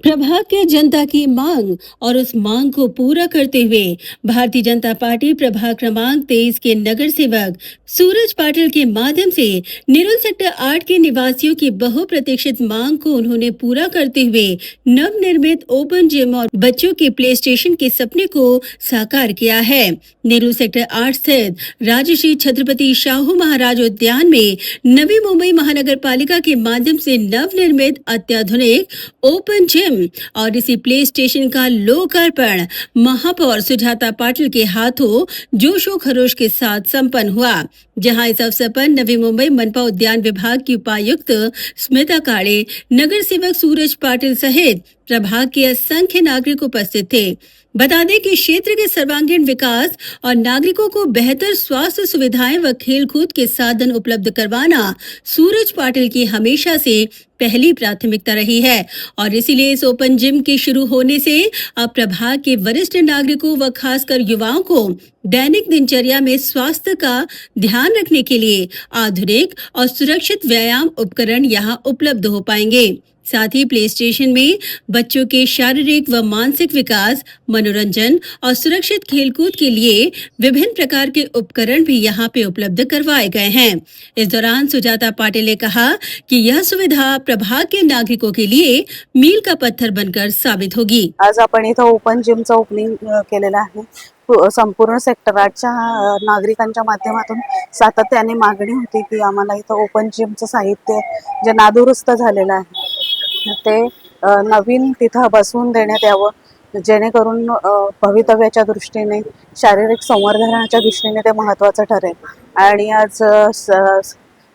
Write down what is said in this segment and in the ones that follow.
प्रभाग के जनता की मांग और उस मांग को पूरा करते हुए भारतीय जनता पार्टी प्रभाग क्रमांक 23 के नगर सेवक सूरज पाटिल के माध्यम से निरुल सेक्टर 8 के निवासियों की बहुप्रतीक्षित मांग को उन्होंने पूरा करते हुए नवनिर्मित ओपन जिम और बच्चों के प्ले स्टेशन के सपने को साकार किया है। नेहरू सेक्टर 8 स्थित राजश्री छत्रपति शाहू महाराज उद्यान में नवी मुंबई महानगर पालिका के माध्यम से नवनिर्मित अत्याधुनिक ओपन जिम और इसी प्ले स्टेशन का लोकार्पण महापौर सुजाता पाटिल के हाथों जोशो खरोश के साथ संपन्न हुआ, जहां इस अवसर पर नवी मुंबई मनपा उद्यान विभाग की उपायुक्त स्मिता काड़े, नगर सेवक सूरज पाटिल सहित प्रभाग के असंख्य नागरिक उपस्थित थे। बता दें कि क्षेत्र के सर्वांगीण विकास और नागरिकों को बेहतर स्वास्थ्य सुविधाएं व खेलकूद के साधन उपलब्ध करवाना सूरज पाटिल की हमेशा से पहली प्राथमिकता रही है और इसीलिए इस ओपन जिम के शुरू होने से अब प्रभाग के वरिष्ठ नागरिकों व खासकर युवाओं को दैनिक दिनचर्या में स्वास्थ्य का ध्यान रखने के लिए आधुनिक और सुरक्षित व्यायाम उपकरण यहां उपलब्ध हो पाएंगे। साथ ही प्ले स्टेशन में बच्चों के शारीरिक व मानसिक विकास, मनोरंजन और सुरक्षित खेलकूद के लिए विभिन्न प्रकार के उपकरण भी यहां पे उपलब्ध करवाए गए हैं। इस दौरान सुजाता पाटिल ने कहा कि यह सुविधा प्रभाग के नागरिकों के लिए मील का पत्थर बनकर साबित होगी। आज आपण इथं ओपन जिमचं ओपनिंग केलेलं आहे। संपूर्ण सेक्टर 8च्या नागरिकांच्या माध्यमातून सातत्याने मागणी होती की आम्हाला इथं ओपन जिमचं साहित्य जे नादुरुस्त झालेलं आहे ते नवीन तिथं बसवून देण्यात यावं, जेणेकरून भवितव्याच्या दृष्टीने शारीरिक संवर्धनाच्या दृष्टीने ते महत्त्वाचं ठरेल। आणि आज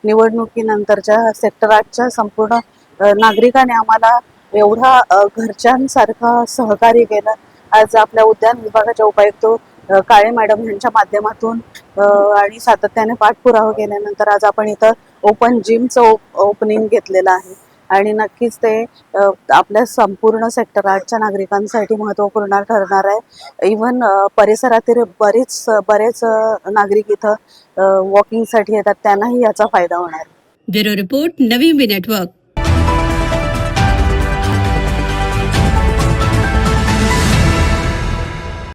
निवडणुकीनंतरच्या सेक्टर 8च्या संपूर्ण नागरिकांनी आम्हाला एवढा घरच्यांसारखं सहकार्य केलं। आज आपल्या उद्यान विभागाच्या उपायुक्त काळे मॅडम यांच्या माध्यमातून आणि सातत्याने पाठपुरावा केल्यानंतर आज आपण इथं ओपन जिमचं ओपनिंग घेतलेलं आहे आणि नक्कीच ते आपल्या संपूर्ण सेक्टर 8च्या नागरिकांसाठी महत्त्वपूर्ण ठरणार आहे। इव्हन परिसरातील बरेच नागरिक इथं वॉकिंगसाठी येतात, त्यांनाही याचा फायदा होणार आहे। Bureau report, Navi Mumbai network.